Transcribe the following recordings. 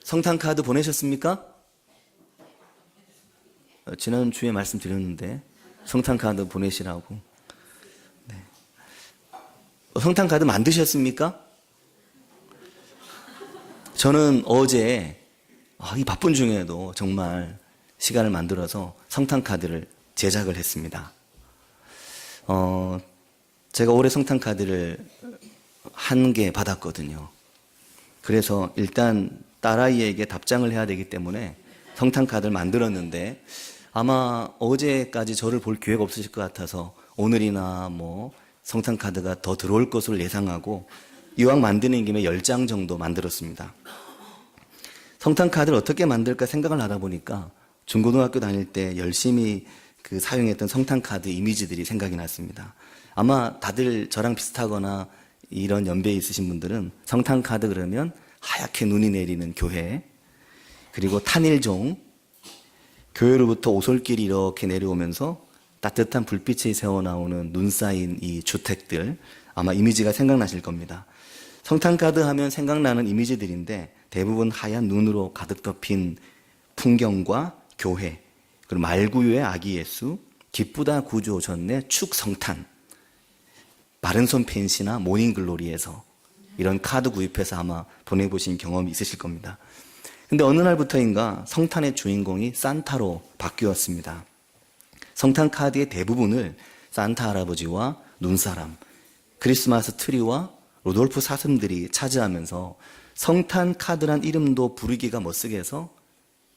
성탄 카드 보내셨습니까? 지난주에 말씀드렸는데 성탄 카드 보내시라고. 네. 성탄 카드 만드셨습니까? 저는 어제 이 바쁜 중에도 정말 시간을 만들어서 성탄 카드를 제작을 했습니다. 제가 올해 성탄 카드를 1개 받았거든요. 그래서 일단 딸아이에게 답장을 해야 되기 때문에 성탄 카드를 만들었는데 아마 어제까지 저를 볼 기회가 없으실 것 같아서 오늘이나 성탄 카드가 더 들어올 것으로 예상하고 이왕 만드는 김에 10장 정도 만들었습니다. 성탄 카드를 어떻게 만들까 생각을 하다 보니까 중고등학교 다닐 때 열심히 사용했던 성탄 카드 이미지들이 생각이 났습니다. 아마 다들 저랑 비슷하거나 이런 연배에 있으신 분들은 성탄 카드 그러면 하얗게 눈이 내리는 교회, 그리고 탄일종, 교회로부터 오솔길이 이렇게 내려오면서 따뜻한 불빛이 새어나오는 눈 쌓인 이 주택들, 아마 이미지가 생각나실 겁니다. 성탄 카드 하면 생각나는 이미지들인데 대부분 하얀 눈으로 가득 덮인 풍경과 교회, 그리고 말구유의 아기 예수, 기쁘다 구주 오셨네, 축성탄, 마른손 펜시나 모닝글로리에서 이런 카드 구입해서 아마 보내보신 경험이 있으실 겁니다. 근데 어느 날부터인가 성탄의 주인공이 산타로 바뀌었습니다. 성탄 카드의 대부분을 산타 할아버지와 눈사람, 크리스마스 트리와 루돌프 사슴들이 차지하면서 성탄 카드란 이름도 부르기가 멋쓰게 해서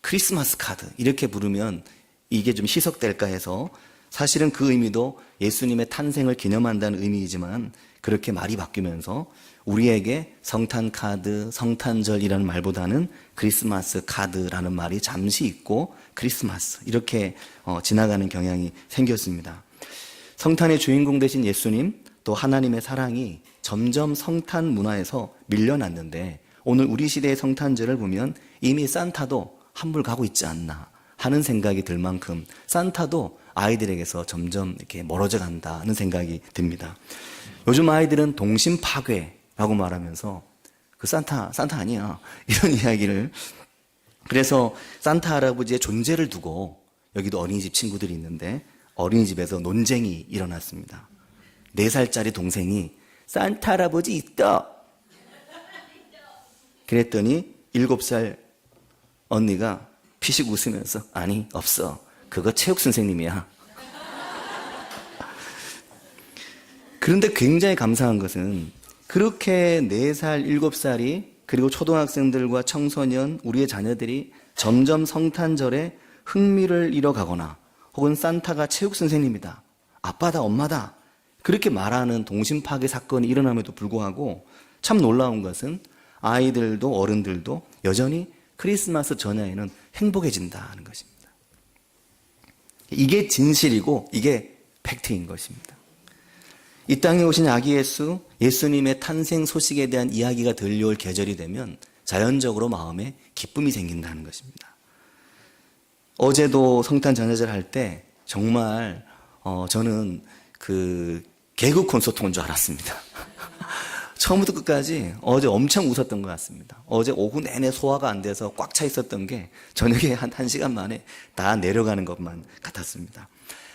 크리스마스 카드 이렇게 부르면 이게 좀 희석될까 해서 사실은 그 의미도 예수님의 탄생을 기념한다는 의미이지만 그렇게 말이 바뀌면서 우리에게 성탄 카드, 성탄절이라는 말보다는 크리스마스 카드라는 말이 잠시 있고 크리스마스 이렇게 지나가는 경향이 생겼습니다. 성탄의 주인공 되신 예수님 또 하나님의 사랑이 점점 성탄 문화에서 밀려났는데 오늘 우리 시대의 성탄절을 보면 이미 산타도 한물 가고 있지 않나 하는 생각이 들 만큼 산타도 아이들에게서 점점 이렇게 멀어져 간다는 생각이 듭니다. 요즘 아이들은 동심 파괴라고 말하면서 산타 아니야 이런 이야기를, 그래서 산타 할아버지의 존재를 두고 여기도 어린이집 친구들이 있는데 어린이집에서 논쟁이 일어났습니다. 4살짜리 동생이 산타 할아버지 있다 그랬더니 7살 언니가 피식 웃으면서 아니 없어, 그거 체육 선생님이야. 그런데 굉장히 감사한 것은 그렇게 4살, 7살이 그리고 초등학생들과 청소년, 우리의 자녀들이 점점 성탄절에 흥미를 잃어가거나 혹은 산타가 체육 선생님이다, 아빠다, 엄마다 그렇게 말하는 동심 파괴 사건이 일어남에도 불구하고 참 놀라운 것은 아이들도 어른들도 여전히 크리스마스 전야에는 행복해진다는 것입니다. 이게 진실이고 이게 팩트인 것입니다. 이 땅에 오신 아기 예수, 예수님의 탄생 소식에 대한 이야기가 들려올 계절이 되면 자연적으로 마음에 기쁨이 생긴다는 것입니다. 어제도 성탄 전야절 할 때 정말 저는 개그 콘서트 온 줄 알았습니다. 처음부터 끝까지 어제 엄청 웃었던 것 같습니다. 어제 오후 내내 소화가 안 돼서 꽉 차 있었던 게 저녁에 한 1시간 만에 다 내려가는 것만 같았습니다.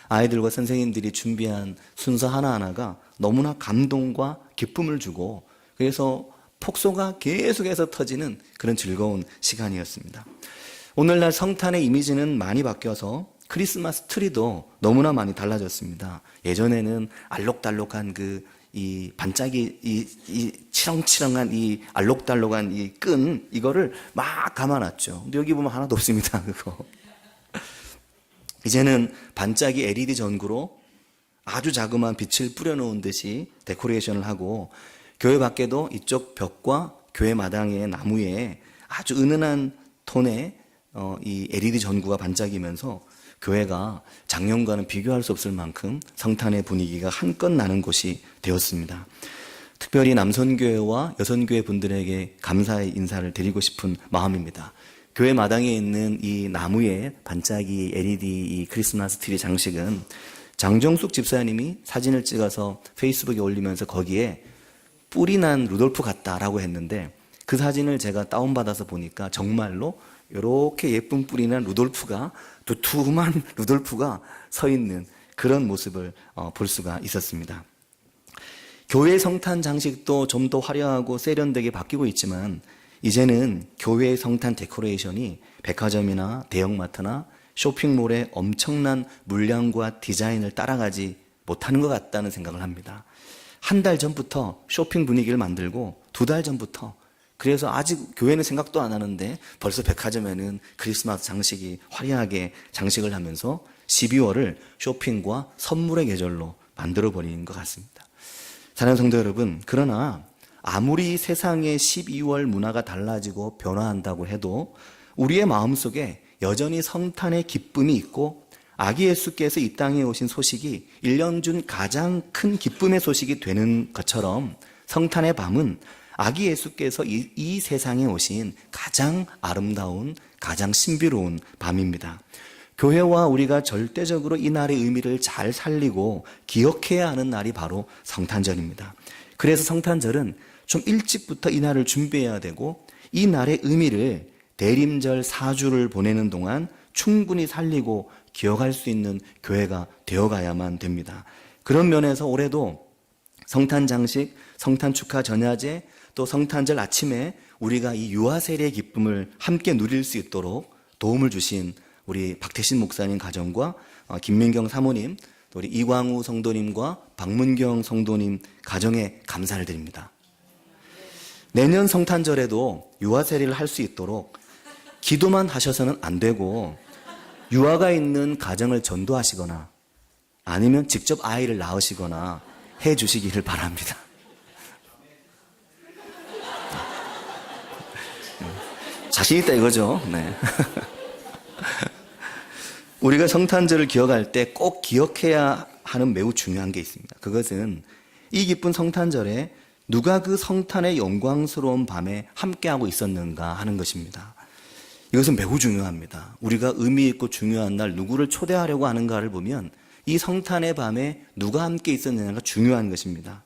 아이들과 선생님들이 준비한 순서 하나하나가 너무나 감동과 기쁨을 주고 그래서 폭소가 계속해서 터지는 그런 즐거운 시간이었습니다. 오늘날 성탄의 이미지는 많이 바뀌어서 크리스마스 트리도 너무나 많이 달라졌습니다. 예전에는 알록달록한 이 반짝이 이 치렁치렁한 이 알록달록한 이 끈 이거를 막 감아놨죠. 근데 여기 보면 하나도 없습니다. 그거. 이제는 반짝이 LED 전구로 아주 자그마한 빛을 뿌려놓은 듯이 데코레이션을 하고 교회 밖에도 이쪽 벽과 교회 마당의 나무에 아주 은은한 톤의 이 LED 전구가 반짝이면서 교회가 작년과는 비교할 수 없을 만큼 성탄의 분위기가 한껏 나는 곳이 되었습니다. 특별히 남선교회와 여선교회 분들에게 감사의 인사를 드리고 싶은 마음입니다. 교회 마당에 있는 이 나무에 반짝이 LED 이 크리스마스 트리 장식은 장정숙 집사님이 사진을 찍어서 페이스북에 올리면서 거기에 뿔이 난 루돌프 같다라고 했는데 그 사진을 제가 다운받아서 보니까 정말로 이렇게 예쁜 뿌리는 루돌프가, 두툼한 루돌프가 서 있는 그런 모습을 볼 수가 있었습니다. 교회 성탄 장식도 좀 더 화려하고 세련되게 바뀌고 있지만 이제는 교회 성탄 데코레이션이 백화점이나 대형마트나 쇼핑몰의 엄청난 물량과 디자인을 따라가지 못하는 것 같다는 생각을 합니다. 한 달 전부터 쇼핑 분위기를 만들고 2달 전부터, 그래서 아직 교회는 생각도 안 하는데 벌써 백화점에는 크리스마스 장식이 화려하게 장식을 하면서 12월을 쇼핑과 선물의 계절로 만들어버리는 것 같습니다. 사랑하는 성도 여러분, 그러나 아무리 세상의 12월 문화가 달라지고 변화한다고 해도 우리의 마음속에 여전히 성탄의 기쁨이 있고 아기 예수께서 이 땅에 오신 소식이 1년 중 가장 큰 기쁨의 소식이 되는 것처럼 성탄의 밤은 아기 예수께서 이 세상에 오신 가장 아름다운, 가장 신비로운 밤입니다. 교회와 우리가 절대적으로 이 날의 의미를 잘 살리고 기억해야 하는 날이 바로 성탄절입니다. 그래서 성탄절은 좀 일찍부터 이 날을 준비해야 되고 이 날의 의미를 대림절 4주를 보내는 동안 충분히 살리고 기억할 수 있는 교회가 되어가야만 됩니다. 그런 면에서 올해도 성탄 장식, 성탄 축하 전야제, 또 성탄절 아침에 우리가 이 유아세례의 기쁨을 함께 누릴 수 있도록 도움을 주신 우리 박태신 목사님 가정과 김민경 사모님, 또 우리 이광우 성도님과 박문경 성도님 가정에 감사를 드립니다. 내년 성탄절에도 유아세례를 할 수 있도록 기도만 하셔서는 안 되고 유아가 있는 가정을 전도하시거나 아니면 직접 아이를 낳으시거나 해 주시기를 바랍니다. 자신 있다 이거죠. 네. 우리가 성탄절을 기억할 때 꼭 기억해야 하는 매우 중요한 게 있습니다. 그것은 이 기쁜 성탄절에 누가 그 성탄의 영광스러운 밤에 함께하고 있었는가 하는 것입니다. 이것은 매우 중요합니다. 우리가 의미 있고 중요한 날 누구를 초대하려고 하는가를 보면 이 성탄의 밤에 누가 함께 있었느냐가 중요한 것입니다.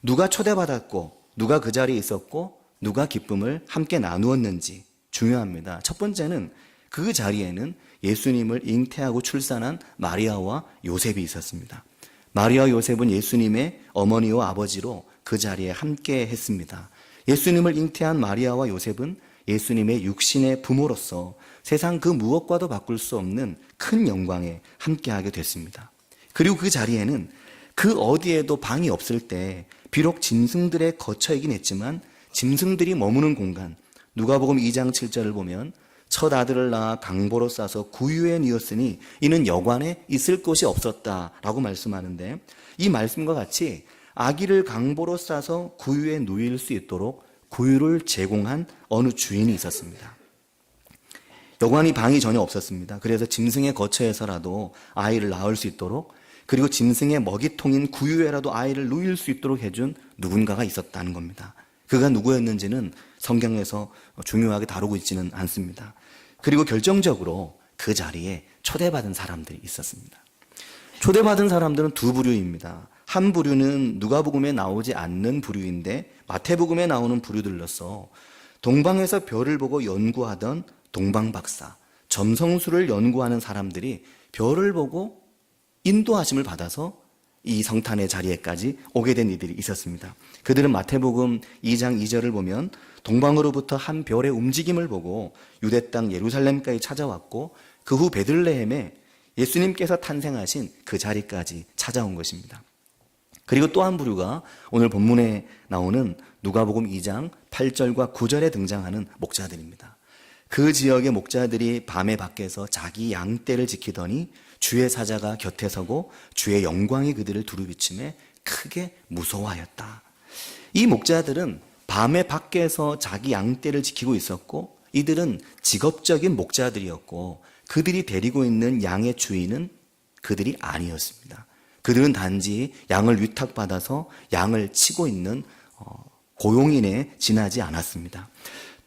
누가 초대받았고 누가 그 자리에 있었고 누가 기쁨을 함께 나누었는지 중요합니다. 첫 번째는 그 자리에는 예수님을 잉태하고 출산한 마리아와 요셉이 있었습니다. 마리아와 요셉은 예수님의 어머니와 아버지로 그 자리에 함께 했습니다. 예수님을 잉태한 마리아와 요셉은 예수님의 육신의 부모로서 세상 그 무엇과도 바꿀 수 없는 큰 영광에 함께하게 됐습니다. 그리고 그 자리에는 그 어디에도 방이 없을 때 비록 짐승들의 거처이긴 했지만 짐승들이 머무는 공간, 누가복음 2장 7절을 보면 첫 아들을 낳아 강보로 싸서 구유에 뉘었으니 이는 여관에 있을 곳이 없었다라고 말씀하는데, 이 말씀과 같이 아기를 강보로 싸서 구유에 누일 수 있도록 구유를 제공한 어느 주인이 있었습니다. 여관이 방이 전혀 없었습니다. 그래서 짐승의 거처에서라도 아이를 낳을 수 있도록, 그리고 짐승의 먹이통인 구유에라도 아이를 누일 수 있도록 해준 누군가가 있었다는 겁니다. 그가 누구였는지는 성경에서 중요하게 다루고 있지는 않습니다. 그리고 결정적으로 그 자리에 초대받은 사람들이 있었습니다. 초대받은 사람들은 두 부류입니다. 한 부류는 누가복음에 나오지 않는 부류인데 마태복음에 나오는 부류들로서 동방에서 별을 보고 연구하던 동방박사, 점성술을 연구하는 사람들이 별을 보고 인도하심을 받아서 이 성탄의 자리에까지 오게 된 이들이 있었습니다. 그들은 마태복음 2장 2절을 보면 동방으로부터 한 별의 움직임을 보고 유대 땅 예루살렘까지 찾아왔고 그 후 베들레헴에 예수님께서 탄생하신 그 자리까지 찾아온 것입니다. 그리고 또 한 부류가 오늘 본문에 나오는 누가복음 2장 8절과 9절에 등장하는 목자들입니다. 그 지역의 목자들이 밤에 밖에서 자기 양떼를 지키더니 주의 사자가 곁에 서고 주의 영광이 그들을 두루비침에 크게 무서워하였다. 이 목자들은 밤에 밖에서 자기 양떼를 지키고 있었고 이들은 직업적인 목자들이었고 그들이 데리고 있는 양의 주인은 그들이 아니었습니다. 그들은 단지 양을 위탁받아서 양을 치고 있는 고용인에 지나지 않았습니다.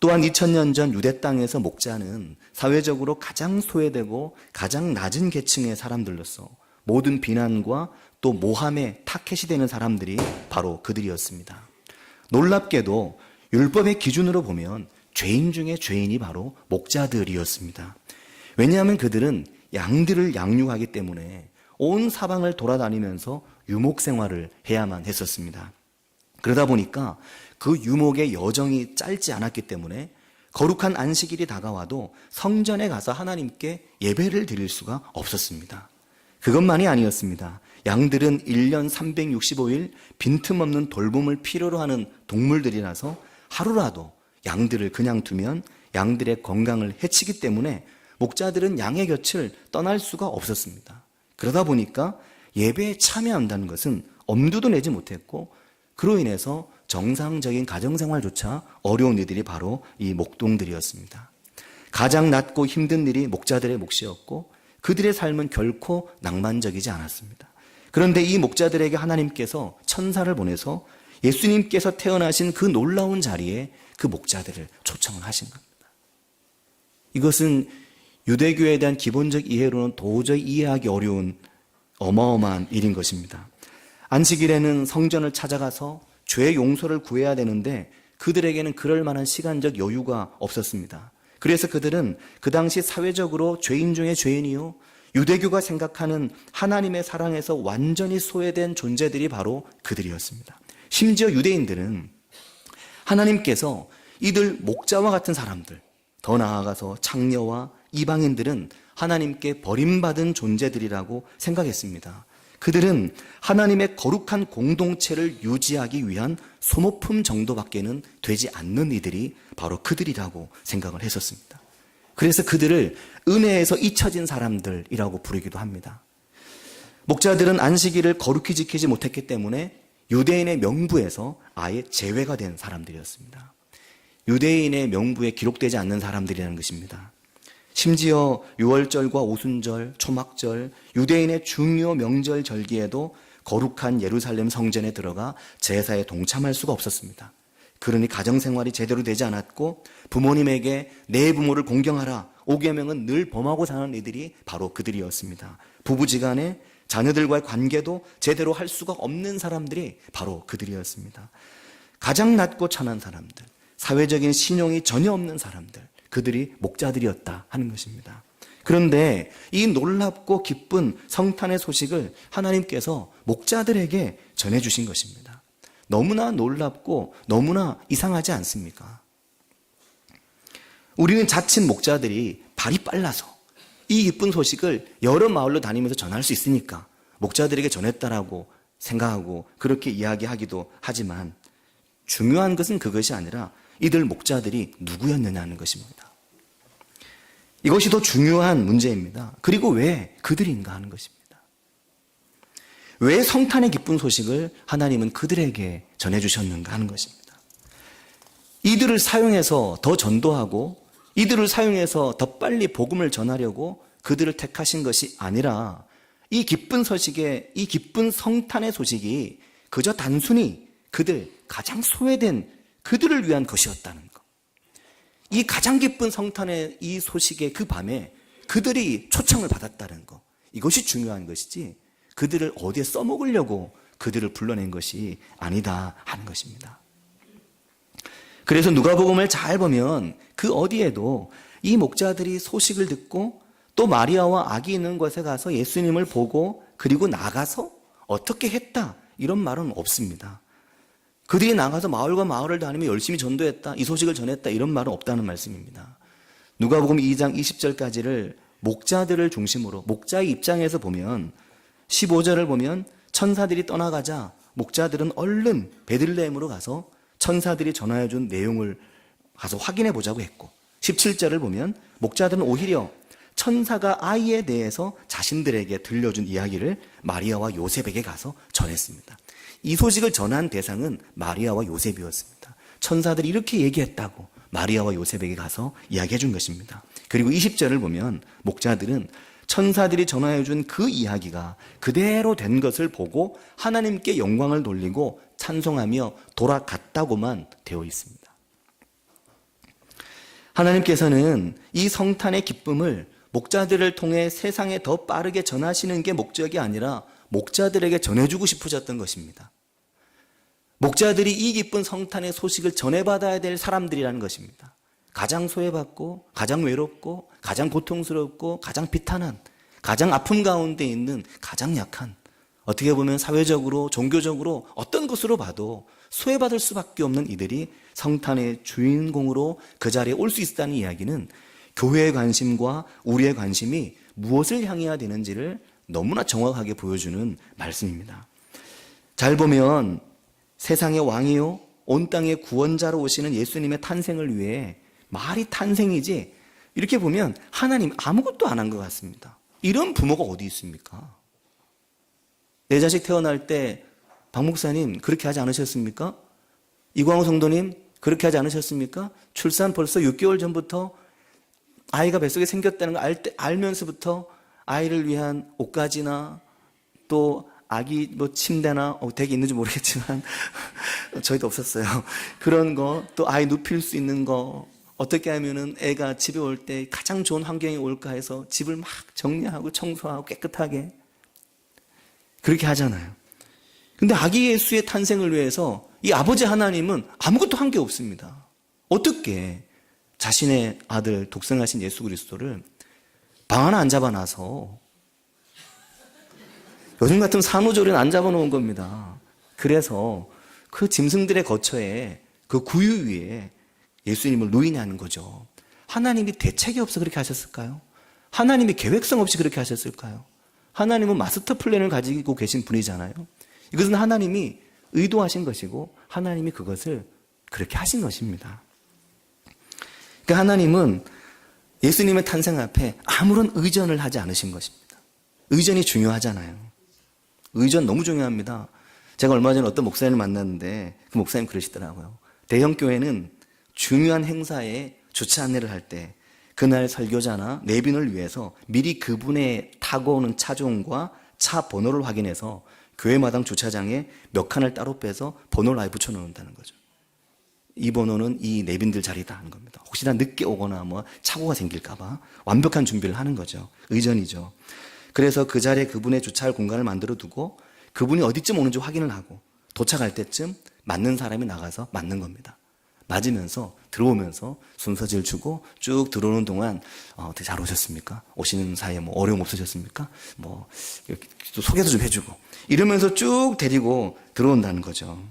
또한 2000년 전 유대 땅에서 목자는 사회적으로 가장 소외되고 가장 낮은 계층의 사람들로서 모든 비난과 또 모함에 타켓이 되는 사람들이 바로 그들이었습니다. 놀랍게도 율법의 기준으로 보면 죄인 중에 죄인이 바로 목자들이었습니다. 왜냐하면 그들은 양들을 양육하기 때문에 온 사방을 돌아다니면서 유목 생활을 해야만 했었습니다. 그러다 보니까 그 유목의 여정이 짧지 않았기 때문에 거룩한 안식일이 다가와도 성전에 가서 하나님께 예배를 드릴 수가 없었습니다. 그것만이 아니었습니다. 양들은 1년 365일 빈틈없는 돌봄을 필요로 하는 동물들이라서 하루라도 양들을 그냥 두면 양들의 건강을 해치기 때문에 목자들은 양의 곁을 떠날 수가 없었습니다. 그러다 보니까 예배에 참여한다는 것은 엄두도 내지 못했고, 그로 인해서 정상적인 가정생활조차 어려운 이들이 바로 이 목동들이었습니다. 가장 낮고 힘든 일이 목자들의 몫이었고 그들의 삶은 결코 낭만적이지 않았습니다. 그런데 이 목자들에게 하나님께서 천사를 보내서 예수님께서 태어나신 그 놀라운 자리에 그 목자들을 초청을 하신 겁니다. 이것은 유대교에 대한 기본적 이해로는 도저히 이해하기 어려운 어마어마한 일인 것입니다. 안식일에는 성전을 찾아가서 죄의 용서를 구해야 되는데 그들에게는 그럴 만한 시간적 여유가 없었습니다. 그래서 그들은 그 당시 사회적으로 죄인 중에 죄인이요, 유대교가 생각하는 하나님의 사랑에서 완전히 소외된 존재들이 바로 그들이었습니다. 심지어 유대인들은 하나님께서 이들 목자와 같은 사람들, 더 나아가서 창녀와 이방인들은 하나님께 버림받은 존재들이라고 생각했습니다. 그들은 하나님의 거룩한 공동체를 유지하기 위한 소모품 정도밖에는 되지 않는 이들이 바로 그들이라고 생각을 했었습니다. 그래서 그들을 은혜에서 잊혀진 사람들이라고 부르기도 합니다. 목자들은 안식일을 거룩히 지키지 못했기 때문에 유대인의 명부에서 아예 제외가 된 사람들이었습니다. 유대인의 명부에 기록되지 않는 사람들이라는 것입니다. 심지어 유월절과 오순절, 초막절, 유대인의 중요 명절 절기에도 거룩한 예루살렘 성전에 들어가 제사에 동참할 수가 없었습니다. 그러니 가정생활이 제대로 되지 않았고 부모님에게 내 부모를 공경하라, 5계명은 늘 범하고 사는 이들이 바로 그들이었습니다. 부부지간에 자녀들과의 관계도 제대로 할 수가 없는 사람들이 바로 그들이었습니다. 가장 낮고 천한 사람들, 사회적인 신용이 전혀 없는 사람들, 그들이 목자들이었다 하는 것입니다. 그런데 이 놀랍고 기쁜 성탄의 소식을 하나님께서 목자들에게 전해주신 것입니다. 너무나 놀랍고 너무나 이상하지 않습니까? 우리는 자칫 목자들이 발이 빨라서 이 기쁜 소식을 여러 마을로 다니면서 전할 수 있으니까 목자들에게 전했다라고 생각하고 그렇게 이야기하기도 하지만, 중요한 것은 그것이 아니라 이들 목자들이 누구였느냐는 것입니다. 이것이 더 중요한 문제입니다. 그리고 왜 그들인가 하는 것입니다. 왜 성탄의 기쁜 소식을 하나님은 그들에게 전해주셨는가 하는 것입니다. 이들을 사용해서 더 전도하고 이들을 사용해서 더 빨리 복음을 전하려고 그들을 택하신 것이 아니라, 이 기쁜 소식의, 이 기쁜 성탄의 소식이 그저 단순히 그들, 가장 소외된 그들을 위한 것이었다는 것. 이 가장 기쁜 성탄의 이 소식의 그 밤에 그들이 초청을 받았다는 것. 이것이 중요한 것이지 그들을 어디에 써먹으려고 그들을 불러낸 것이 아니다 하는 것입니다. 그래서 누가복음을 잘 보면 그 어디에도 이 목자들이 소식을 듣고 또 마리아와 아기 있는 곳에 가서 예수님을 보고 그리고 나가서 어떻게 했다 이런 말은 없습니다. 그들이 나가서 마을과 마을을 다니며 열심히 전도했다, 이 소식을 전했다 이런 말은 없다는 말씀입니다. 누가복음 2장 20절까지를 목자들을 중심으로 목자의 입장에서 보면 15절을 보면 천사들이 떠나가자 목자들은 얼른 베들레헴으로 가서 천사들이 전하여준 내용을 가서 확인해 보자고 했고, 17절을 보면 목자들은 오히려 천사가 아이에 대해서 자신들에게 들려준 이야기를 마리아와 요셉에게 가서 전했습니다. 이 소식을 전한 대상은 마리아와 요셉이었습니다. 천사들이 이렇게 얘기했다고 마리아와 요셉에게 가서 이야기해 준 것입니다. 그리고 20절을 보면 목자들은 천사들이 전하여 준 그 이야기가 그대로 된 것을 보고 하나님께 영광을 돌리고 찬송하며 돌아갔다고만 되어 있습니다. 하나님께서는 이 성탄의 기쁨을 목자들을 통해 세상에 더 빠르게 전하시는 게 목적이 아니라 목자들에게 전해주고 싶으셨던 것입니다. 목자들이 이 기쁜 성탄의 소식을 전해받아야 될 사람들이라는 것입니다. 가장 소외받고, 가장 외롭고, 가장 고통스럽고, 가장 비탄한, 가장 아픔 가운데 있는 가장 약한, 어떻게 보면 사회적으로, 종교적으로 어떤 것으로 봐도 소외받을 수밖에 없는 이들이 성탄의 주인공으로 그 자리에 올 수 있다는 이야기는 교회의 관심과 우리의 관심이 무엇을 향해야 되는지를 너무나 정확하게 보여주는 말씀입니다. 잘 보면 세상의 왕이요 온 땅의 구원자로 오시는 예수님의 탄생을 위해 말이 탄생이지, 이렇게 보면 하나님 아무것도 안 한 것 같습니다. 이런 부모가 어디 있습니까? 내 자식 태어날 때 박 목사님 그렇게 하지 않으셨습니까? 이광호 성도님 그렇게 하지 않으셨습니까? 출산 벌써 6개월 전부터 아이가 뱃속에 생겼다는 걸 알면서부터 아이를 위한 옷가지나 또 아기 침대나 댁에 있는지 모르겠지만 저희도 없었어요. 그런 거, 또 아이 눕힐 수 있는 거, 어떻게 하면은 애가 집에 올 때 가장 좋은 환경이 올까 해서 집을 막 정리하고 청소하고 깨끗하게 그렇게 하잖아요. 근데 아기 예수의 탄생을 위해서 이 아버지 하나님은 아무것도 한 게 없습니다. 어떻게 자신의 아들 독생하신 예수 그리스도를 방 하나 안 잡아놔서, 요즘 같은 산후조리는 안 잡아놓은 겁니다. 그래서 그 짐승들의 거처에 그 구유 위에 예수님을 누이냐는 거죠. 하나님이 대책이 없어 그렇게 하셨을까요? 하나님이 계획성 없이 그렇게 하셨을까요? 하나님은 마스터 플랜을 가지고 계신 분이잖아요. 이것은 하나님이 의도하신 것이고 하나님이 그것을 그렇게 하신 것입니다. 그러니까 하나님은 예수님의 탄생 앞에 아무런 의전을 하지 않으신 것입니다. 의전이 중요하잖아요. 의전 너무 중요합니다. 제가 얼마 전에 어떤 목사님을 만났는데 그 목사님 그러시더라고요. 대형 교회는 중요한 행사에 주차 안내를 할 때 그날 설교자나 내빈을 위해서 미리 그분의 타고 오는 차종과 차 번호를 확인해서 교회 마당 주차장에 몇 칸을 따로 빼서 번호를 아예 붙여놓는다는 거죠. 이 번호는 이 내빈들 자리다 하는 겁니다. 혹시나 늦게 오거나 착오가 생길까봐 완벽한 준비를 하는 거죠. 의전이죠. 그래서 그 자리에 그분의 주차할 공간을 만들어 두고 그분이 어디쯤 오는지 확인을 하고 도착할 때쯤 맞는 사람이 나가서 맞는 겁니다. 맞으면서 들어오면서 순서지를 주고 쭉 들어오는 동안 어떻게 잘 오셨습니까? 오시는 사이에 어려움 없으셨습니까? 또 소개도 좀 해주고 이러면서 쭉 데리고 들어온다는 거죠.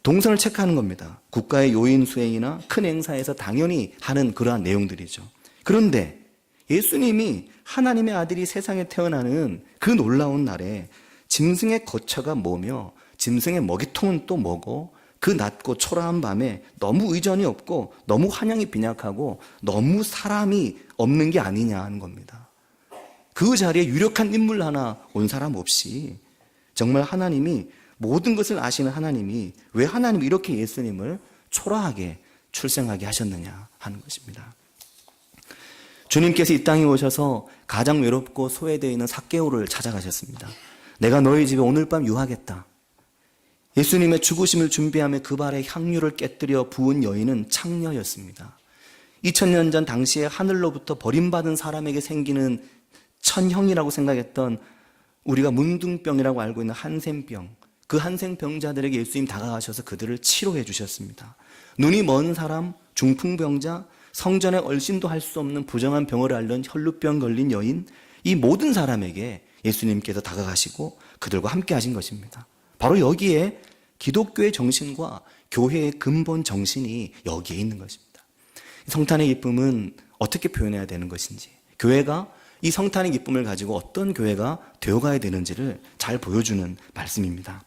동선을 체크하는 겁니다. 국가의 요인 수행이나 큰 행사에서 당연히 하는 그러한 내용들이죠. 그런데 예수님이 하나님의 아들이 세상에 태어나는 그 놀라운 날에 짐승의 거처가 뭐며 짐승의 먹이통은 또 뭐고 그 낮고 초라한 밤에 너무 의전이 없고 너무 환영이 빈약하고 너무 사람이 없는 게 아니냐 하는 겁니다. 그 자리에 유력한 인물 하나 온 사람 없이 정말 하나님이 모든 것을 아시는 하나님이 왜 하나님이 이렇게 예수님을 초라하게 출생하게 하셨느냐 하는 것입니다. 주님께서 이 땅에 오셔서 가장 외롭고 소외되어 있는 삭개오를 찾아가셨습니다. 내가 너희 집에 오늘 밤 유하겠다. 예수님의 죽으심을 준비하며 그 발에 향유를 깨뜨려 부은 여인은 창녀였습니다. 2000년 전 당시에 하늘로부터 버림받은 사람에게 생기는 천형이라고 생각했던 우리가 문둥병이라고 알고 있는 한센병, 그 한센병자들에게 예수님 다가가셔서 그들을 치료해 주셨습니다. 눈이 먼 사람, 중풍병자, 성전에 얼씬도 할 수 없는 부정한 병을 앓는 혈루병 걸린 여인, 이 모든 사람에게 예수님께서 다가가시고 그들과 함께 하신 것입니다. 바로 여기에 기독교의 정신과 교회의 근본 정신이 여기에 있는 것입니다. 성탄의 기쁨은 어떻게 표현해야 되는 것인지, 교회가 이 성탄의 기쁨을 가지고 어떤 교회가 되어가야 되는지를 잘 보여주는 말씀입니다.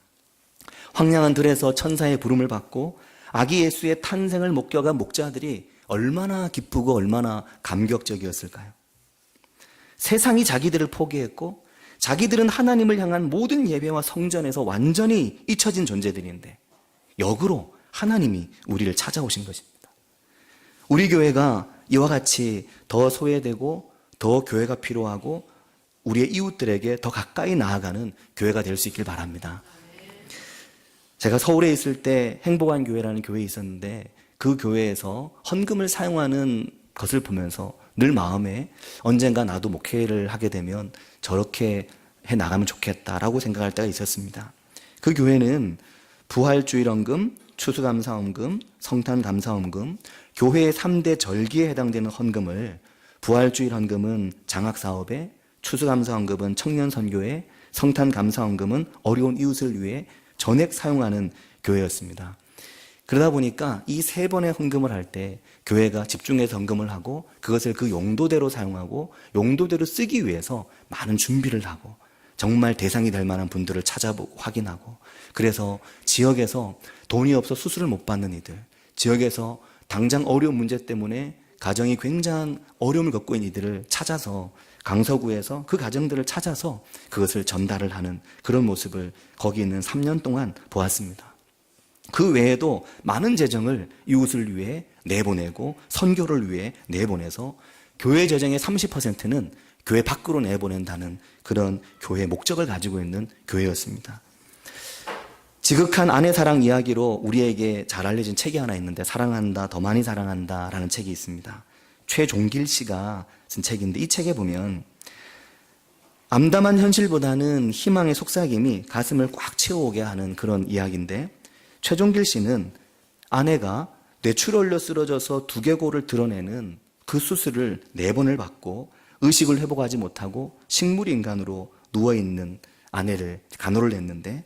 황량한 들에서 천사의 부름을 받고 아기 예수의 탄생을 목격한 목자들이 얼마나 기쁘고 얼마나 감격적이었을까요? 세상이 자기들을 포기했고 자기들은 하나님을 향한 모든 예배와 성전에서 완전히 잊혀진 존재들인데 역으로 하나님이 우리를 찾아오신 것입니다. 우리 교회가 이와 같이 더 소외되고 더 교회가 필요하고 우리의 이웃들에게 더 가까이 나아가는 교회가 될 수 있길 바랍니다. 제가 서울에 있을 때 행복한 교회라는 교회에 있었는데 그 교회에서 헌금을 사용하는 것을 보면서 늘 마음에 언젠가 나도 목회를 하게 되면 저렇게 해 나가면 좋겠다라고 생각할 때가 있었습니다. 그 교회는 부활주일헌금, 추수감사헌금, 성탄감사헌금, 교회의 3대 절기에 해당되는 헌금을 부활주일헌금은 장학사업에, 추수감사헌금은 청년선교에, 성탄감사헌금은 어려운 이웃을 위해 전액 사용하는 교회였습니다. 그러다 보니까 이 3번의 헌금을 할 때 교회가 집중해서 헌금을 하고 그것을 그 용도대로 사용하고 용도대로 쓰기 위해서 많은 준비를 하고 정말 대상이 될 만한 분들을 찾아보고 확인하고, 그래서 지역에서 돈이 없어 수술을 못 받는 이들, 지역에서 당장 어려운 문제 때문에 가정이 굉장한 어려움을 겪고 있는 이들을 찾아서 강서구에서 그 가정들을 찾아서 그것을 전달을 하는 그런 모습을 거기 있는 3년 동안 보았습니다. 그 외에도 많은 재정을 이웃을 위해 내보내고 선교를 위해 내보내서 교회 재정의 30%는 교회 밖으로 내보낸다는 그런 교회의 목적을 가지고 있는 교회였습니다. 지극한 아내 사랑 이야기로 우리에게 잘 알려진 책이 하나 있는데, 사랑한다, 더 많이 사랑한다 라는 책이 있습니다. 최종길 씨가 쓴 책인데, 이 책에 보면 암담한 현실보다는 희망의 속삭임이 가슴을 꽉 채워오게 하는 그런 이야기인데, 최종길 씨는 아내가 뇌출혈로 쓰러져서 두개골을 드러내는 그 수술을 4번을 받고 의식을 회복하지 못하고 식물인간으로 누워있는 아내를 간호를 했는데,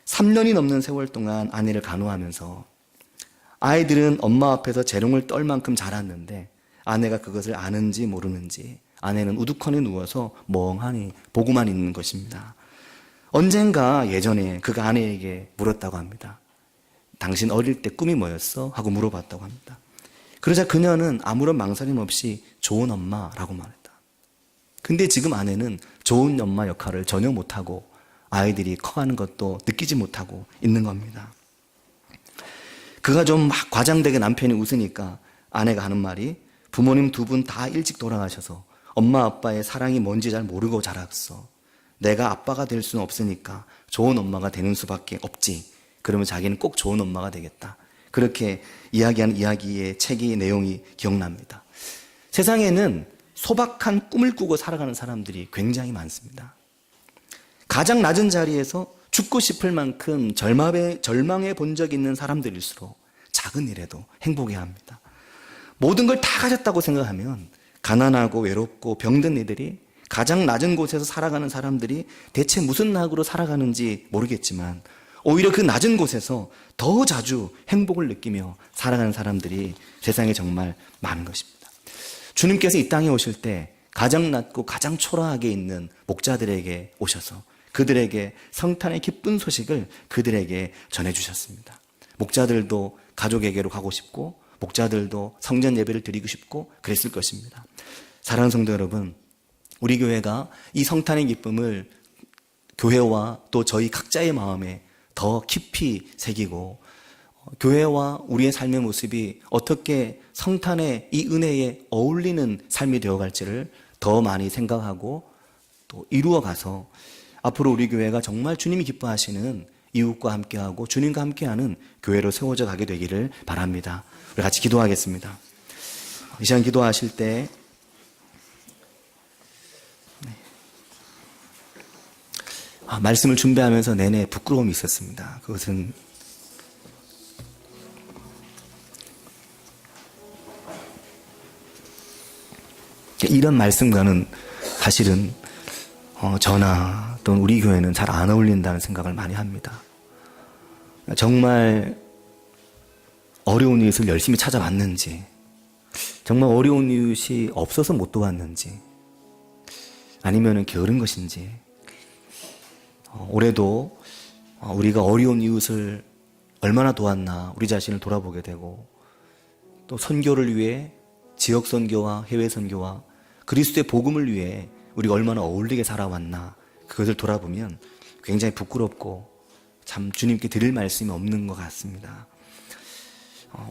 3년이 넘는 세월 동안 아내를 간호하면서 아이들은 엄마 앞에서 재롱을 떨 만큼 자랐는데 아내가 그것을 아는지 모르는지 아내는 우두커니 누워서 멍하니 보고만 있는 것입니다. 언젠가 예전에 그가 아내에게 물었다고 합니다. 당신 어릴 때 꿈이 뭐였어? 하고 물어봤다고 합니다. 그러자 그녀는 아무런 망설임 없이 좋은 엄마라고 말했다. 근데 지금 아내는 좋은 엄마 역할을 전혀 못하고 아이들이 커가는 것도 느끼지 못하고 있는 겁니다. 그가 좀 막 과장되게 남편이 웃으니까 아내가 하는 말이, 부모님 2분 다 일찍 돌아가셔서 엄마 아빠의 사랑이 뭔지 잘 모르고 자랐어. 내가 아빠가 될 수는 없으니까 좋은 엄마가 되는 수밖에 없지. 그러면 자기는 꼭 좋은 엄마가 되겠다. 그렇게 이야기하는 이야기의 책의 내용이 기억납니다. 세상에는 소박한 꿈을 꾸고 살아가는 사람들이 굉장히 많습니다. 가장 낮은 자리에서 죽고 싶을 만큼 절망해 본 적이 있는 사람들일수록 작은 일에도 행복해합니다. 모든 걸 다 가졌다고 생각하면 가난하고 외롭고 병든 이들이, 가장 낮은 곳에서 살아가는 사람들이 대체 무슨 낙으로 살아가는지 모르겠지만 오히려 그 낮은 곳에서 더 자주 행복을 느끼며 살아가는 사람들이 세상에 정말 많은 것입니다. 주님께서 이 땅에 오실 때 가장 낮고 가장 초라하게 있는 목자들에게 오셔서 그들에게 성탄의 기쁜 소식을 그들에게 전해주셨습니다. 목자들도 가족에게로 가고 싶고 목자들도 성전 예배를 드리고 싶고 그랬을 것입니다. 사랑하는 성도 여러분, 우리 교회가 이 성탄의 기쁨을 교회와 또 저희 각자의 마음에 더 깊이 새기고 교회와 우리의 삶의 모습이 어떻게 성탄의 이 은혜에 어울리는 삶이 되어갈지를 더 많이 생각하고 또 이루어가서 앞으로 우리 교회가 정말 주님이 기뻐하시는 이웃과 함께하고 주님과 함께하는 교회로 세워져 가게 되기를 바랍니다. 우리 같이 기도하겠습니다. 이 시간 기도하실 때 말씀을 준비하면서 내내 부끄러움이 있었습니다. 그것은 이런 말씀과는 사실은 저나 또는 우리 교회는 잘 안 어울린다는 생각을 많이 합니다. 정말 어려운 이웃을 열심히 찾아왔는지, 정말 어려운 이웃이 없어서 못 도왔는지, 아니면 게으른 것인지, 올해도 우리가 어려운 이웃을 얼마나 도왔나 우리 자신을 돌아보게 되고, 또 선교를 위해 지역 선교와 해외 선교와 그리스도의 복음을 위해 우리가 얼마나 어울리게 살아왔나 그것을 돌아보면 굉장히 부끄럽고 참 주님께 드릴 말씀이 없는 것 같습니다.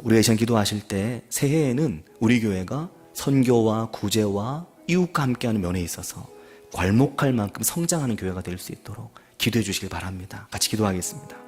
우리가 이 시간 기도하실 때 새해에는 우리 교회가 선교와 구제와 이웃과 함께하는 면에 있어서 괄목할 만큼 성장하는 교회가 될 수 있도록 기도해 주시길 바랍니다. 같이 기도하겠습니다.